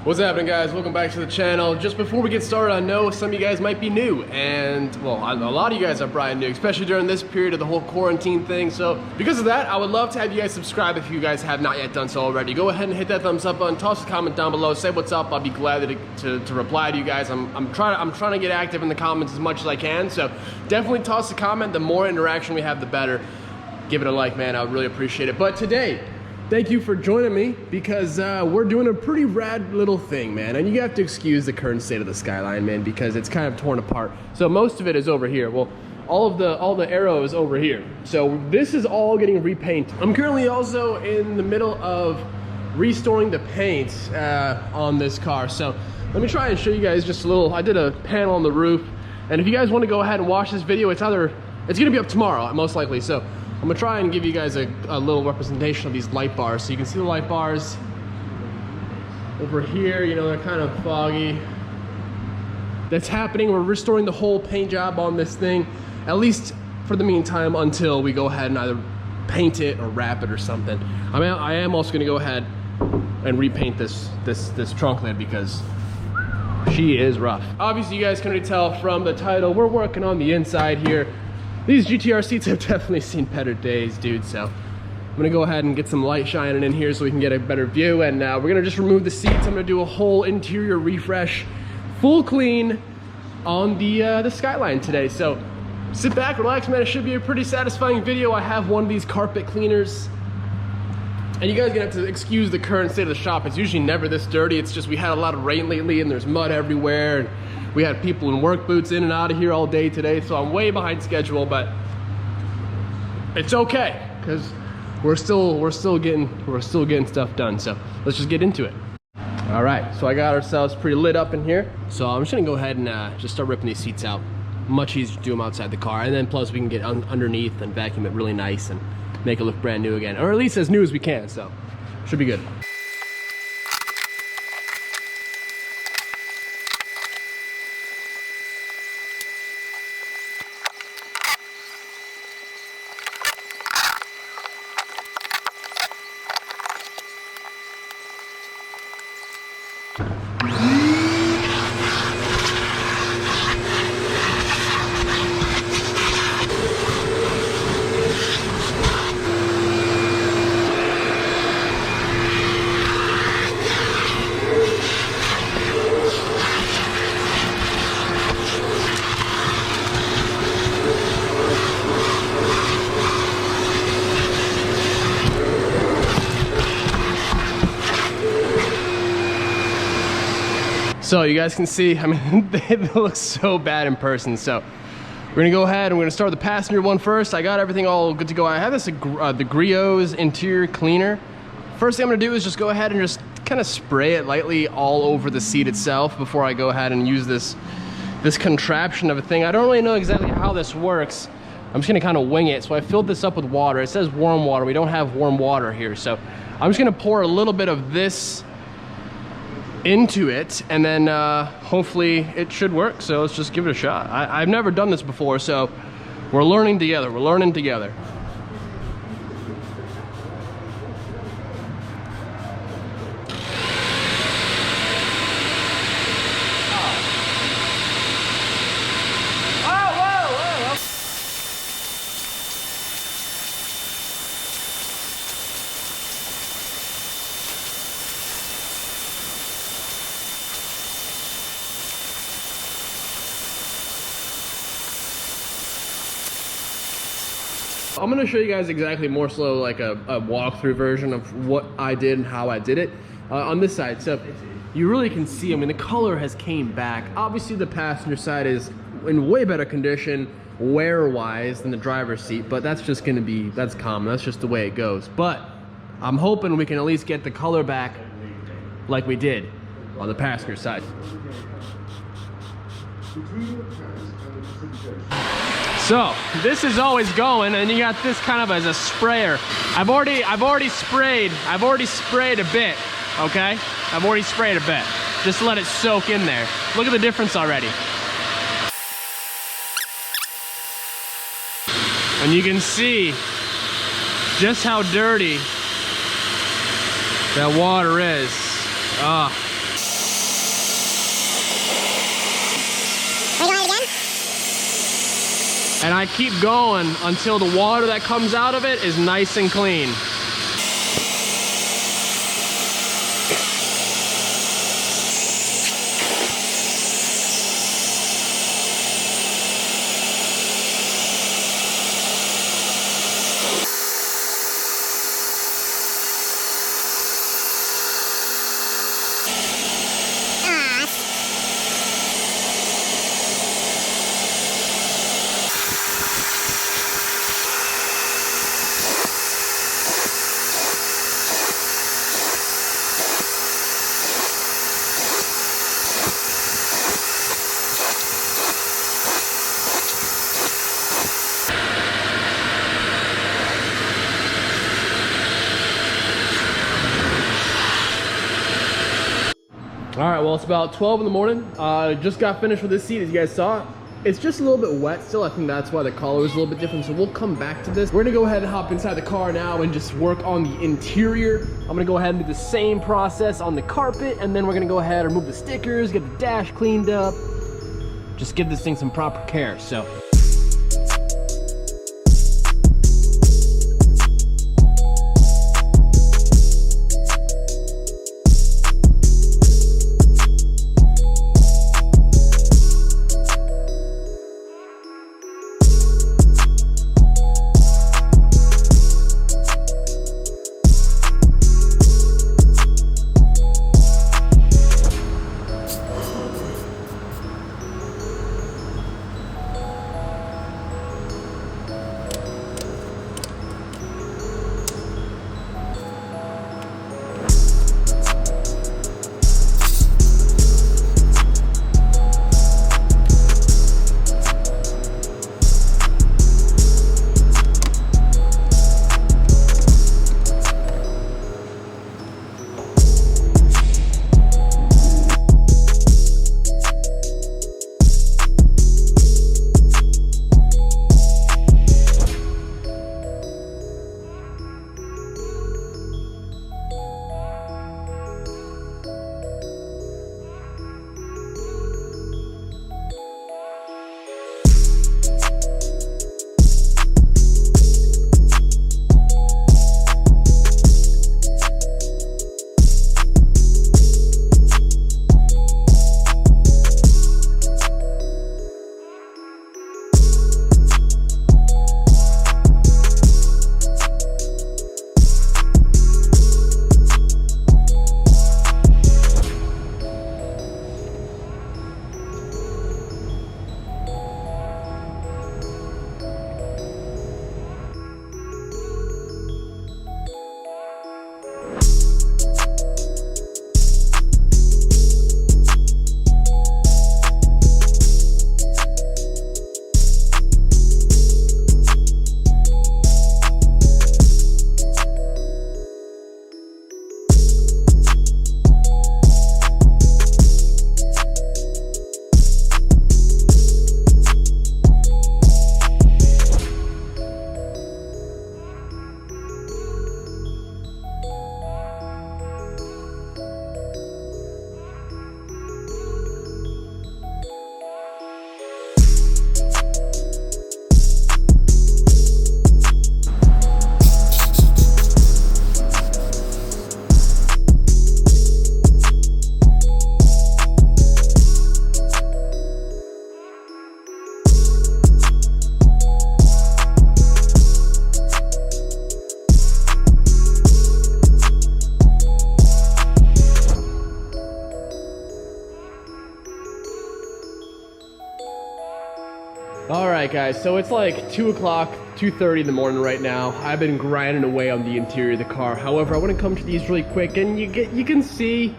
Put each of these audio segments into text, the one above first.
What's happening, guys? Welcome back to the channel. Just before we get started, I know some of you guys might be new, and well, a lot of you guys are brand new, especially during this period of the whole quarantine thing. So because of that, I would love to have you guys subscribe if you guys have not yet done so already. Go ahead and hit that thumbs up button, toss a comment down below, say what's up. I'll be glad to reply to you guys. I'm trying to get active in the comments as much as I can, so definitely toss a comment. The more interaction we have, the better. Give it a like, man. I would really appreciate it. But today, thank you for joining me, because we're doing a pretty rad little thing, man. And you have to excuse the current state of the Skyline, man, because it's kind of torn apart. So most of it is over here. Well, all the arrow is over here. So this is all getting repainted. I'm currently also in the middle of restoring the paint on this car. So let me try and show you guys just a little. I did a panel on the roof, and if you guys want to go ahead and watch this video, it's gonna be up tomorrow, most likely. So I'm gonna try and give you guys a little representation of these light bars. So you can see the light bars over here, you know, they're kind of foggy. That's happening. We're restoring the whole paint job on this thing, at least for the meantime, until we go ahead and either paint it or wrap it or something. I am also gonna go ahead and repaint this trunk lid, because she is rough. Obviously, you guys can already tell from the title, we're working on the inside here. These GTR seats have definitely seen better days, dude, so I'm gonna go ahead and get some light shining in here so we can get a better view, and we're gonna just remove the seats. I'm gonna do a whole interior refresh, full clean on the Skyline today. So sit back, relax, man. It should be a pretty satisfying video. I have one of these carpet cleaners, and you guys are gonna have to excuse the current state of the shop. It's usually never this dirty. It's just we had a lot of rain lately, and there's mud everywhere, and we had people in work boots in and out of here all day today, so I'm way behind schedule, but it's okay, because we're still getting stuff done. So let's just get into it. All right, so I got ourselves pretty lit up in here. So I'm just gonna go ahead and just start ripping these seats out. Much easier to do them outside the car, and then plus we can get underneath and vacuum it really nice and make it look brand new again, or at least as new as we can. So should be good. So you guys can see, I mean, they look so bad in person. So we're gonna go ahead and we're gonna start with the passenger one first. I got everything all good to go. I have this, the Griot's interior cleaner. First thing I'm gonna do is just go ahead and just kind of spray it lightly all over the seat itself before I go ahead and use this contraption of a thing. I don't really know exactly how this works. I'm just gonna kind of wing it. So I filled this up with water. It says warm water. We don't have warm water here. So I'm just gonna pour a little bit of this into it, and then hopefully it should work. So let's just give it a shot. I've never done this before, so we're learning together. We're learning together. I'm gonna show you guys exactly more so like a walkthrough version of what I did and how I did it on this side. So you really can see, I mean, the color has came back. Obviously the passenger side is in way better condition wear wise than the driver's seat, but that's just gonna be, that's common, that's just the way it goes. But I'm hoping we can at least get the color back like we did on the passenger side. So this is always going, and you got this kind of as a sprayer. I've already sprayed a bit, okay? I've already sprayed a bit. Just let it soak in there. Look at the difference already. And you can see just how dirty that water is. Ah. And I keep going until the water that comes out of it is nice and clean. All right, well, it's about 12 in the morning. Just got finished with this seat, as you guys saw. It's just a little bit wet still. I think that's why the color is a little bit different. So we'll come back to this. We're gonna go ahead and hop inside the car now and just work on the interior. I'm gonna go ahead and do the same process on the carpet, and then we're gonna go ahead and remove the stickers, get the dash cleaned up. Just give this thing some proper care, so. All right, guys, so it's like 2 o'clock, 2:30 in the morning right now. I've been grinding away on the interior of the car. However, I want to come to these really quick, and you can see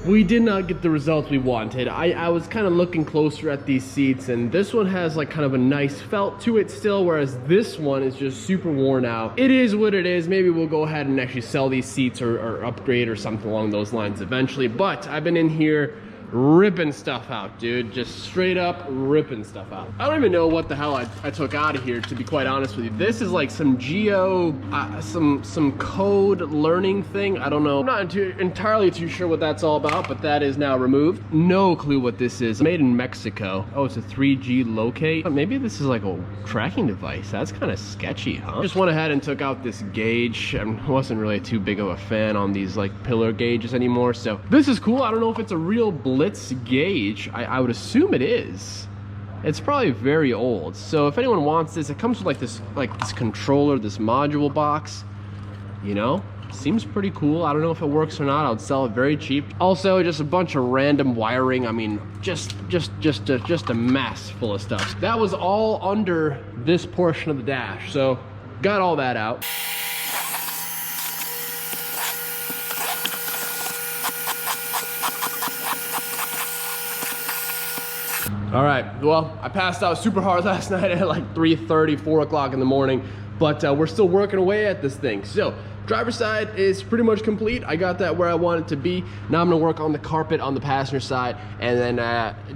we did not get the results we wanted. I was kind of looking closer at these seats, and this one has like kind of a nice felt to it still, whereas this one is just super worn out. It is what it is. Maybe we'll go ahead and actually sell these seats or upgrade or something along those lines eventually. But I've been in here ripping stuff out, dude. Just straight up ripping stuff out. I don't even know what the hell I took out of here, to be quite honest with you. This is like some some code learning thing. I don't know. I'm not entirely too sure what that's all about, but that is now removed. No clue what this is. Made in Mexico. Oh, it's a 3G locate. Maybe this is like a tracking device. That's kind of sketchy, huh? Just went ahead and took out this gauge. I wasn't really too big of a fan on these like pillar gauges anymore, so this is cool. I don't know if it's a real Blitz gauge. I would assume it is. It's probably very old. So if anyone wants this, it comes with like this controller, this module box. You know, seems pretty cool. I don't know if it works or not. I would sell it very cheap. Also, just a bunch of random wiring. I mean, just a mess full of stuff. That was all under this portion of the dash. So got all that out. All right, well, I passed out super hard last night at like 3:30, 4 o'clock in the morning, but we're still working away at this thing. So, driver's side is pretty much complete. I got that where I want it to be. Now I'm gonna work on the carpet on the passenger side and then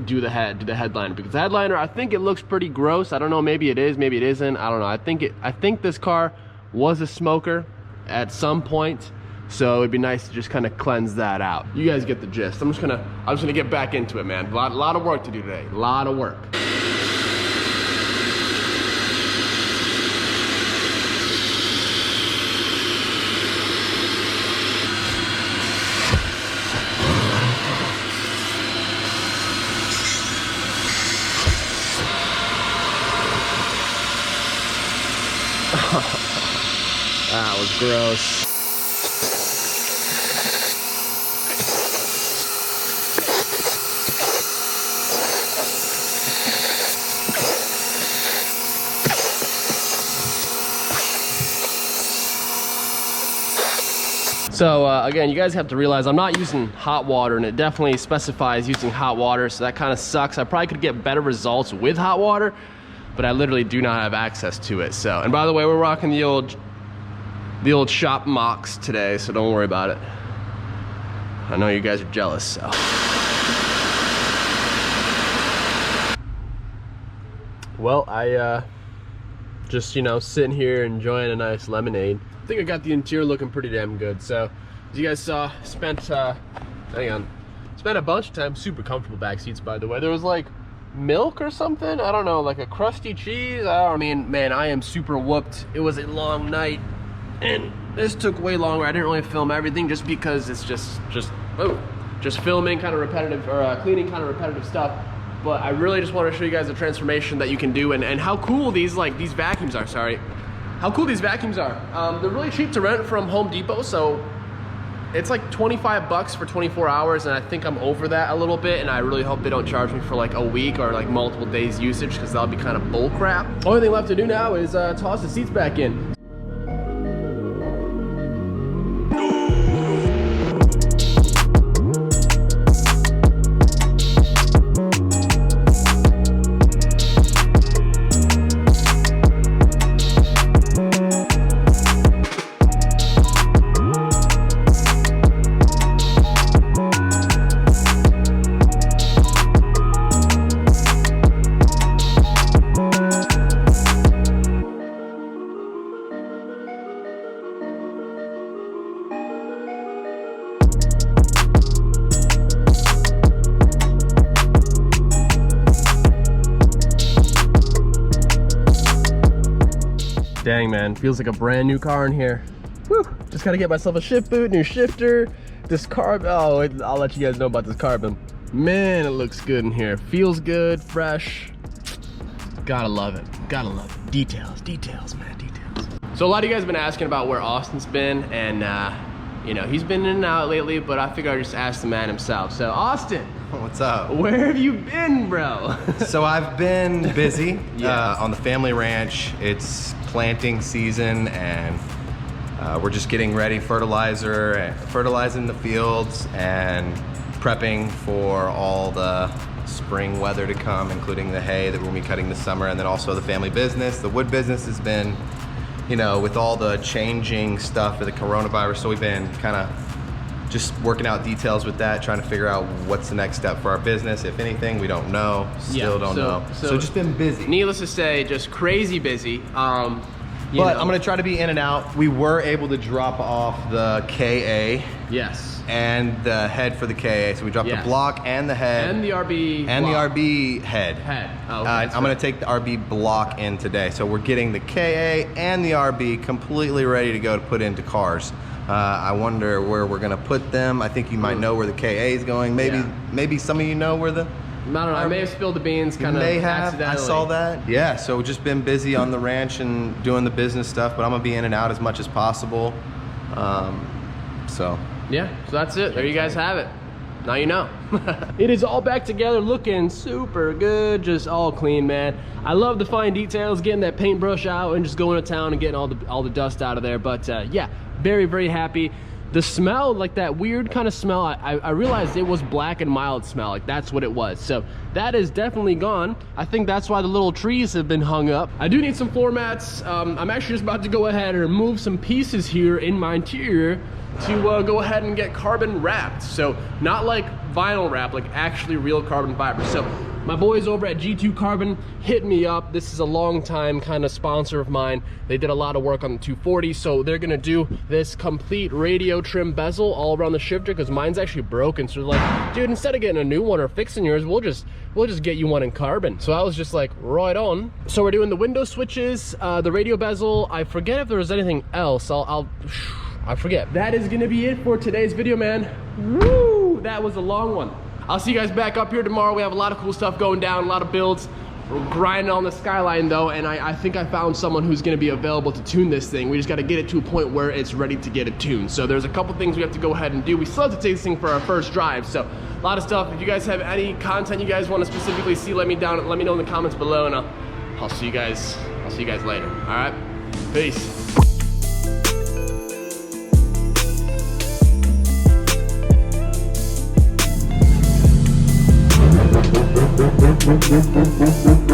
do the headliner, because the headliner, I think it looks pretty gross. I don't know, maybe it is, maybe it isn't. I don't know. I think this car was a smoker at some point. So it'd be nice to just kind of cleanse that out. You guys get the gist. I'm just gonna get back into it, man. A lot of work to do today. A lot of work. That was gross. So again, you guys have to realize I'm not using hot water, and it definitely specifies using hot water, so that kind of sucks. I probably could get better results with hot water, but I literally do not have access to it. So, and by the way, we're rocking the old shop mocks today, so don't worry about it. I know you guys are jealous, so. Well, I just, you know, sitting here enjoying a nice lemonade. I think I got the interior looking pretty damn good. So, as you guys saw, spent a bunch of time. Super comfortable back seats, by the way. There was like milk or something, I don't know, like a crusty cheese. I mean, man, I am super whooped. It was a long night, and this took way longer. I didn't really film everything just because it's just filming kind of repetitive, or cleaning kind of repetitive stuff. But I really just want to show you guys the transformation that you can do, and how cool these vacuums are. Sorry. How cool these vacuums are. They're really cheap to rent from Home Depot, so it's like 25 bucks for 24 hours, and I think I'm over that a little bit, and I really hope they don't charge me for like a week or like multiple days usage, because that'll be kind of bull crap. Only thing left to do now is toss the seats back in. Dang, man, feels like a brand new car in here. Whew. Just gotta get myself a shift boot, new shifter, this carb. Oh, I'll let you guys know about this carbon. Man, it looks good in here. Feels good, fresh. Gotta love it. Gotta love it. Details, man, details. So a lot of you guys have been asking about where Austin's been, and you know, he's been in and out lately, but I figured I'd just ask the man himself. So Austin, what's up? Where have you been, bro? So I've been busy on the family ranch. It's planting season, and we're just getting ready, fertilizing the fields and prepping for all the spring weather to come, including the hay that we'll be cutting this summer, and then also the family business. The wood business has been, you know, with all the changing stuff for the coronavirus, so we've been kind of just working out details with that, trying to figure out what's the next step for our business. If anything, we don't know. Still don't know. So just been busy. Needless to say, just crazy busy. But I'm gonna try to be in and out. We were able to drop off the KA. Yes. And the head for the KA. So we dropped the block and the head. And the RB And block. the RB head. Oh, okay, I'm gonna take the RB block in today. So we're getting the KA and the RB completely ready to go to put into cars. I wonder where we're gonna put them. I think you might know where the KA is going. Maybe some of you know where the... I don't know, I may have spilled the beans kind of accidentally. I saw that. Yeah, so just been busy on the ranch and doing the business stuff, but I'm gonna be in and out as much as possible. Yeah, so that's it. There you guys have it. Now you know. It is all back together, looking super good, just all clean, man. I love the fine details, getting that paintbrush out and just going to town and getting all the dust out of there. But yeah, very, very happy. The smell, like that weird kind of smell, I realized it was black and mild smell, like that's what it was. So that is definitely gone. I think that's why the little trees have been hung up. I do need some floor mats. I'm actually just about to go ahead and remove some pieces here in my interior to go ahead and get carbon wrapped. So not like vinyl wrap, like actually real carbon fiber. So my boys over at G2 Carbon hit me up. This is a long time kind of sponsor of mine. They did a lot of work on the 240, so they're gonna do this complete radio trim bezel all around the shifter because mine's actually broken. So they're like, dude, instead of getting a new one or fixing yours, we'll just get you one in carbon. So I was just like, right on. So we're doing the window switches, the radio bezel. I forget if there was anything else. I forget. That is gonna be it for today's video, man. Woo! That was a long one. I'll see you guys back up here tomorrow. We have a lot of cool stuff going down, a lot of builds. We're grinding on the Skyline though, and I think I found someone who's gonna be available to tune this thing. We just gotta get it to a point where it's ready to get it tuned. So there's a couple things we have to go ahead and do. We still have to take this thing for our first drive. So a lot of stuff. If you guys have any content you guys wanna specifically see, let me know in the comments below, and I'll see you guys later. All right, peace. Thank you.